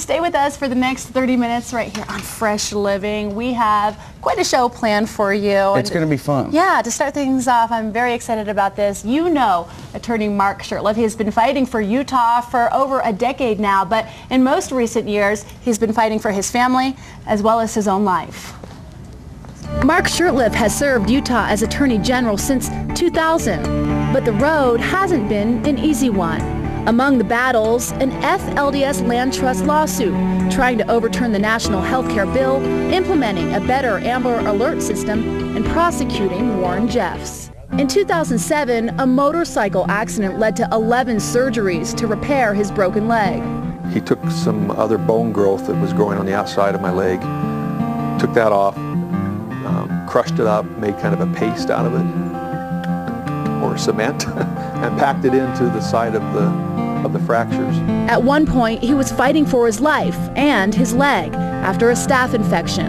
stay with us for the next 30 minutes right here on Fresh Living. We have quite a show planned for you. It's going to be fun. Yeah, to start things off, I'm very excited about this. You know attorney Mark Shurtleff. He has been fighting for Utah for over a decade now, but in most recent years, he's been fighting for his family as well as his own life. Mark Shurtleff has served Utah as Attorney General since 2000, but the road hasn't been an easy one. Among the battles, an FLDS land trust lawsuit trying to overturn the national health care bill, implementing a better Amber Alert system, and prosecuting Warren Jeffs. In 2007, a motorcycle accident led to 11 surgeries to repair his broken leg. He took some other bone growth that was growing on the outside of my leg, took that off, crushed it up, made kind of a paste out of it, or cement, and packed it into the side of the fractures. At one point, he was fighting for his life and his leg after a staph infection.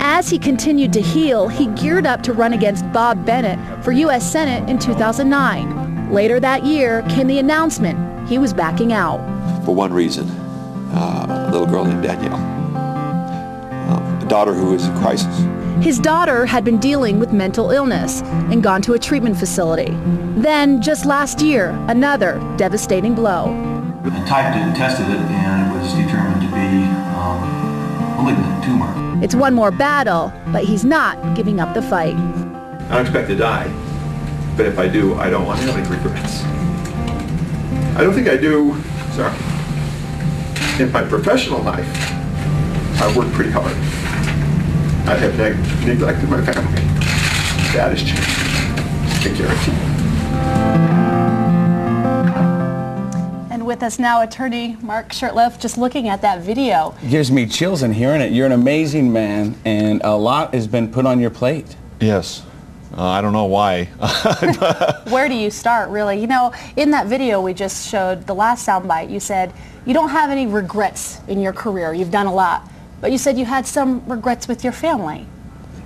As he continued to heal, he geared up to run against Bob Bennett for U.S. Senate in 2009. Later that year came the announcement he was backing out. For one reason, a little girl named Danielle, a daughter who was in crisis. His daughter had been dealing with mental illness and gone to a treatment facility. Then, just last year, another devastating blow. I typed it and tested it, and it was determined to be a malignant tumor. It's one more battle, but he's not giving up the fight. I don't expect to die, but if I do, I don't want to have any regrets. I don't think I do, in my professional life, I worked pretty hard. I have neglected my family. That has changed. I guarantee. And with us now, attorney Mark Shurtleff, just looking at that video. It gives me chills in hearing it. You're an amazing man, and a lot has been put on your plate. Yes. I don't know why. Where do you start, really? You know, in that video we just showed, the last soundbite, you said you don't have any regrets in your career. You've done a lot. But you said you had some regrets with your family.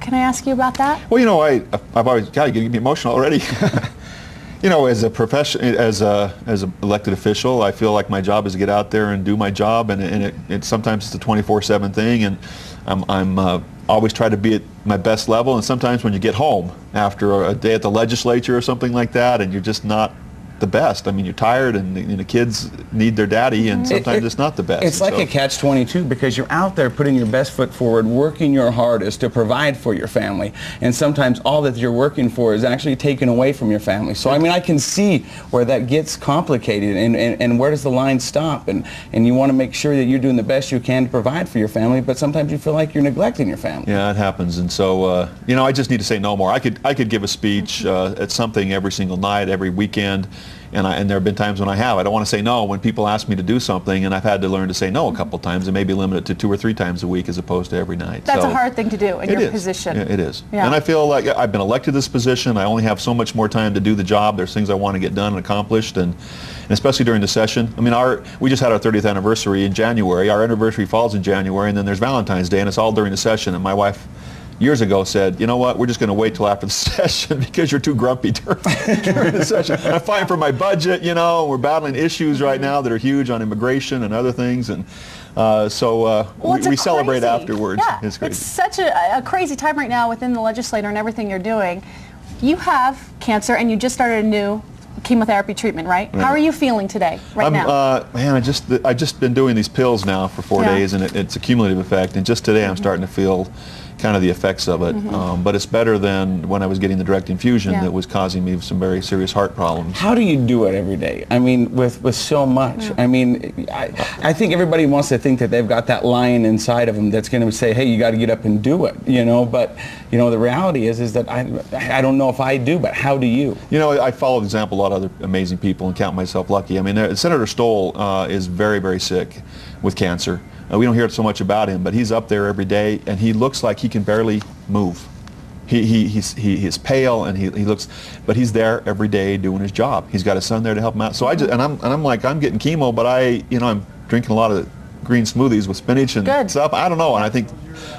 Can I ask you about that? Well, you know, I've always, God, you're getting me emotional already. You know, as a profession, as an elected official, I feel like my job is to get out there and do my job, and it sometimes it's a 24/7 thing, and I'm always try to be at my best level. And sometimes when you get home after a day at the legislature or something like that, and you're just not the best. I mean, you're tired, and the kids need their daddy, and sometimes it's not the best. It's like a catch-22, because you're out there putting your best foot forward, working your hardest to provide for your family, and sometimes all that you're working for is actually taken away from your family. So I mean, I can see where that gets complicated, and where does the line stop, and you want to make sure that you're doing the best you can to provide for your family, but sometimes you feel like you're neglecting your family. Yeah, it happens, and so you know, I just need to say no more. I could give a speech at something every single night, every weekend. And there have been times when I don't want to say no when people ask me to do something, and I've had to learn to say no a couple times, and maybe limit it to 2 or 3 times a week as opposed to every night. That's a hard thing to do in your position. Yeah, it is. Yeah. And I feel like I've been elected to this position. I only have so much more time to do the job. There's things I want to get done and accomplished, and especially during the session. I mean, we just had our 30th anniversary in January. Our anniversary falls in January, and then there's Valentine's Day, and it's all during the session. And my wife years ago said, you know what, we're just going to wait till after the session because you're too grumpy during the session. I'm fighting for my budget, you know, we're battling issues right now that are huge on immigration and other things, and we celebrate afterwards. Yeah, it's crazy. It's such a crazy time right now within the legislature and everything you're doing. You have cancer, and you just started a new chemotherapy treatment, right? How are you feeling today, now? Man, I just been doing these pills now for 4 days, and it's a cumulative effect, and just today I'm starting to feel kind of the effects of it, but it's better than when I was getting the direct infusion that was causing me some very serious heart problems. How do you do it every day? I mean, with so much. I mean, I think everybody wants to think that they've got that lion inside of them that's going to say, hey, you got to get up and do it, you know, but, you know, the reality is that I don't know if I do, but how do you? You know, I follow the example of a lot of other amazing people and count myself lucky. I mean, Senator Stoll is very, very sick with cancer. We don't hear so much about him, but he's up there every day, and he looks like he can barely move. He's pale, and he looks, but he's there every day doing his job. He's got his son there to help him out. So I'm getting chemo, but I'm drinking a lot of green smoothies with spinach and stuff. I don't know, and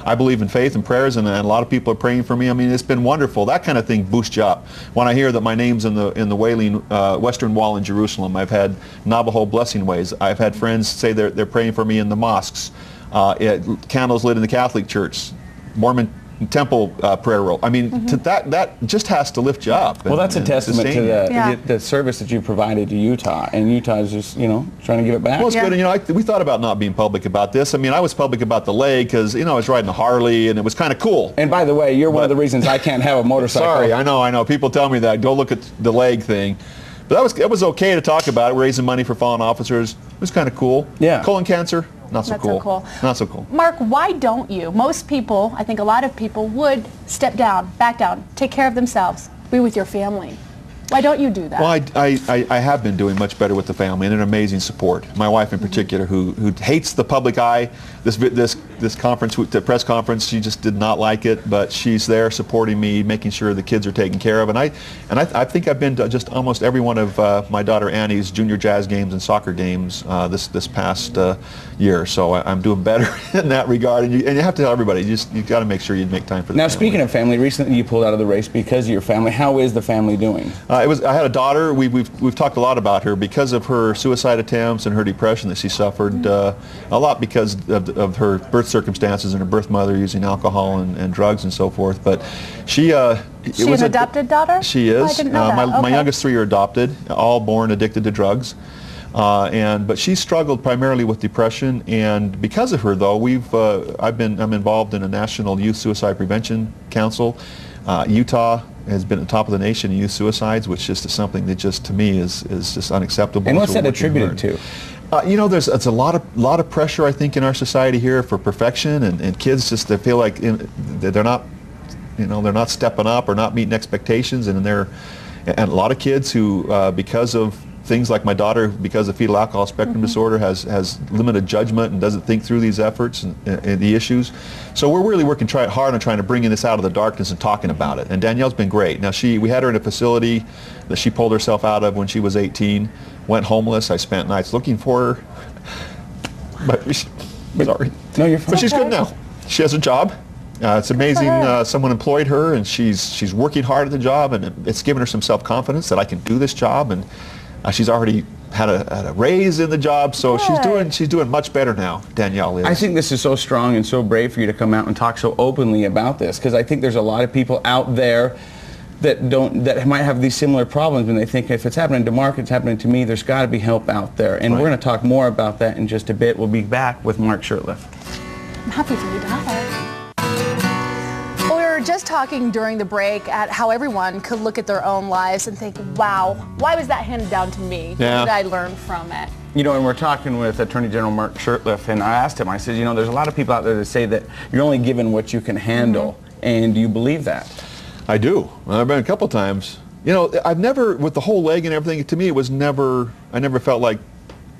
I believe in faith and prayers, and a lot of people are praying for me. I mean, it's been wonderful. That kind of thing boosts you up. When I hear that my name's in the Wailing Western Wall in Jerusalem, I've had Navajo blessing ways. I've had friends say they're praying for me in the mosques, candles lit in the Catholic Church, Mormon temple prayer roll. I mean, that just has to lift you up. Well, that's a testament to the service that you provided to Utah, and Utah is just, trying to give it back. Well, it's good. And, we thought about not being public about this. I mean, I was public about the leg because, I was riding a Harley, and it was kind of cool. And by the way, you're one of the reasons I can't have a motorcycle. Sorry, I know. People tell me that. Go look at the leg thing. But it was okay to talk about it. We're raising money for fallen officers. It was kind of cool. Yeah. Colon cancer. Not so cool. Not so cool. Mark, why don't you? Most people, I think a lot of people, would step down, back down, take care of themselves, be with your family. Why don't you do that? Well, I have been doing much better with the family, and an amazing support. My wife in particular, who hates the public eye. This conference, the press conference, she just did not like it, but she's there supporting me, making sure the kids are taken care of. And I think I've been to just almost every one of my daughter Annie's junior jazz games and soccer games this past year. So I'm doing better in that regard. And you have to tell everybody, you got to make sure you make time for the family. Now, speaking of family, recently you pulled out of the race because of your family. How is the family doing? I had a daughter. We've talked a lot about her because of her suicide attempts and her depression that she suffered. A lot because of her birth circumstances and her birth mother using alcohol and drugs and so forth. But she an adopted daughter? She is. Oh, I didn't know that. My youngest three are adopted, all born addicted to drugs. But she struggled primarily with depression, and because of her, though, I'm involved in a national youth suicide prevention council. Utah has been at the top of the nation in youth suicides, which is just something that just to me is just unacceptable. And what's that attributed to? There's a lot of pressure, I think, in our society here for perfection, and kids just they feel like they're not stepping up or not meeting expectations, and a lot of kids who because of things like my daughter, because of fetal alcohol spectrum disorder, has limited judgment and doesn't think through these efforts and the issues. So we're really working hard on trying to bring this out of the darkness and talking about it. And Danielle's been great. Now we had her in a facility that she pulled herself out of when she was 18, went homeless. I spent nights looking for her. Sorry. No, you're fine. But she's good now. She has a job. It's amazing. Someone employed her, and she's working hard at the job, and it's given her some self-confidence that I can do this job. And she's already had a raise in the job, so she's doing much better now. Danielle is. I think this is so strong and so brave for you to come out and talk so openly about this, because I think there's a lot of people out there that might have these similar problems, and they think if it's happening to Mark, it's happening to me. There's got to be help out there, and we're going to talk more about that in just a bit. We'll be back with Mark Shurtleff. I'm happy for you to have that. We were just talking during the break at how everyone could look at their own lives and think, wow, why was that handed down to me? Yeah. What did I learn from it? And we're talking with Attorney General Mark Shurtleff, and I asked him, I said, there's a lot of people out there that say that you're only given what you can handle, and do you believe that? I do. I've been a couple times. I've never, with the whole leg and everything, to me it was I never felt like,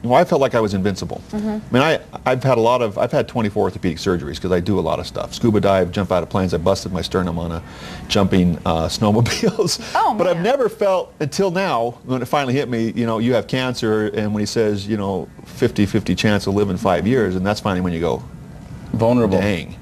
I felt like I was invincible. I mean, I've had 24 orthopedic surgeries because I do a lot of stuff. Scuba dive, jump out of planes. I busted my sternum on jumping snowmobiles. Oh, but man. I've never felt, until now, when it finally hit me, you have cancer, and when he says, 50-50 chance of living 5 years, and that's finally when you go, vulnerable. Dang.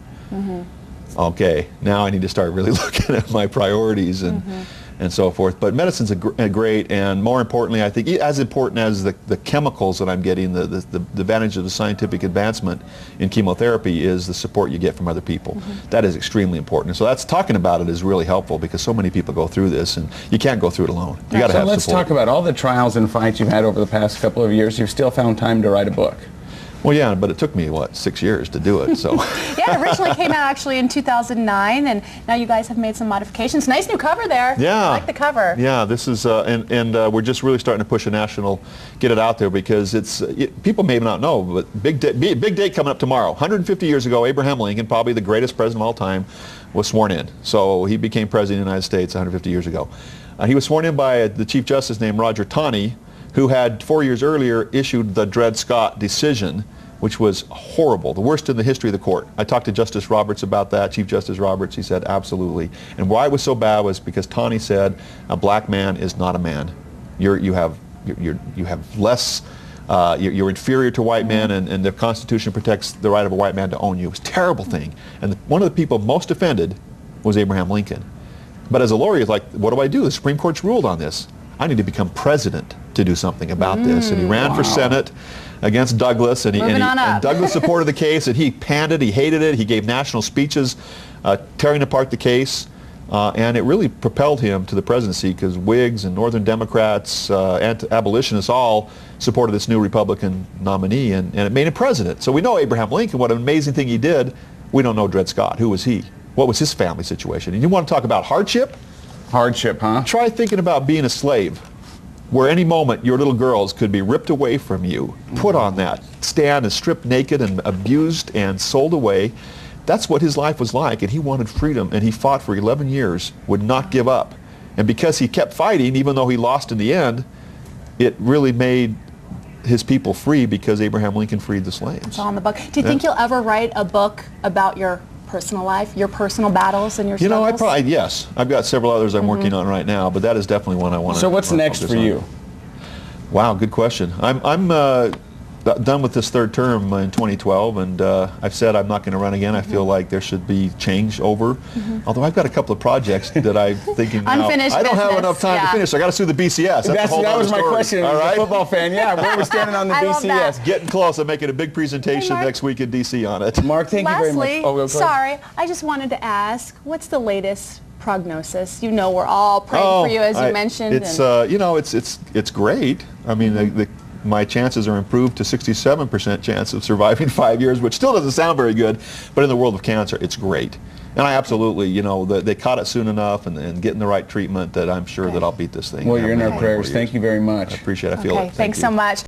Okay, now I need to start really looking at my priorities and so forth. But medicine's great, and more importantly, I think as important as the chemicals that I'm getting, the advantage of the scientific advancement in chemotherapy is the support you get from other people. That is extremely important. So talking about it is really helpful, because so many people go through this, and you can't go through it alone. You got to have support. So let's talk about all the trials and fights you've had over the past couple of years. You've still found time to write a book. Well, yeah, but it took me, 6 years to do it, so. Yeah, it originally came out actually in 2009, and now you guys have made some modifications. Nice new cover there. Yeah. I like the cover. Yeah, this is, and we're just really starting to push get it out there, because people may not know, but big date coming up tomorrow. 150 years ago, Abraham Lincoln, probably the greatest president of all time, was sworn in. So he became president of the United States 150 years ago. He was sworn in by the Chief Justice named Roger Taney, who had 4 years earlier issued the Dred Scott decision, which was horrible, the worst in the history of the court. I talked to Justice Roberts about that, Chief Justice Roberts. He said, absolutely. And why it was so bad was because Taney said, a black man is not a man. You have less you're inferior to white men, and the Constitution protects the right of a white man to own you. It was a terrible thing. And one of the people most offended was Abraham Lincoln. But as a lawyer, he's like, what do I do? The Supreme Court's ruled on this. I need to become president to do something about this. And he ran for Senate against Douglas, and Douglas supported the case, and he panned it, he hated it, he gave national speeches tearing apart the case, and it really propelled him to the presidency because Whigs and Northern Democrats, abolitionists all supported this new Republican nominee, and it made him president. So we know Abraham Lincoln, what an amazing thing he did. We don't know Dred Scott. Who was he? What was his family situation? And you want to talk about hardship? Hardship, huh? Try thinking about being a slave, where any moment your little girls could be ripped away from you, put on that stand and stripped naked and abused and sold away. That's what his life was like, and he wanted freedom, and he fought for 11 years, would not give up. And because he kept fighting, even though he lost in the end, it really made his people free because Abraham Lincoln freed the slaves. It's all in the book. Do you think you'll ever write a book about your personal life, your personal battles and your struggles? Yes. I've got several others I'm working on right now, but that is definitely one I want to. So what's next for you? Wow, good question. I'm done with this third term in 2012, and I've said I'm not going to run again. I feel like there should be change over. Although I've got a couple of projects that I'm thinking now, unfinished I don't have business. enough time to finish. I got to sue the BCS. That was my question. All As right? a football fan, yeah, where are we standing on the I love that. BCS? Getting close. I'm making a big presentation Mark. next week in DC on it. Mark, thank you very much. Lastly, Oh, go ahead. sorry, I just wanted to ask, what's the latest prognosis? You know, we're all praying for you, as you mentioned. It's it's great. I mean, my chances are improved to 67% chance of surviving 5 years, which still doesn't sound very good, but in the world of cancer, it's great. And I absolutely, they caught it soon enough and getting the right treatment that I'm sure that I'll beat this thing. Well, you're in our prayers. Thank you very much. I appreciate it. I feel it. Thanks so much.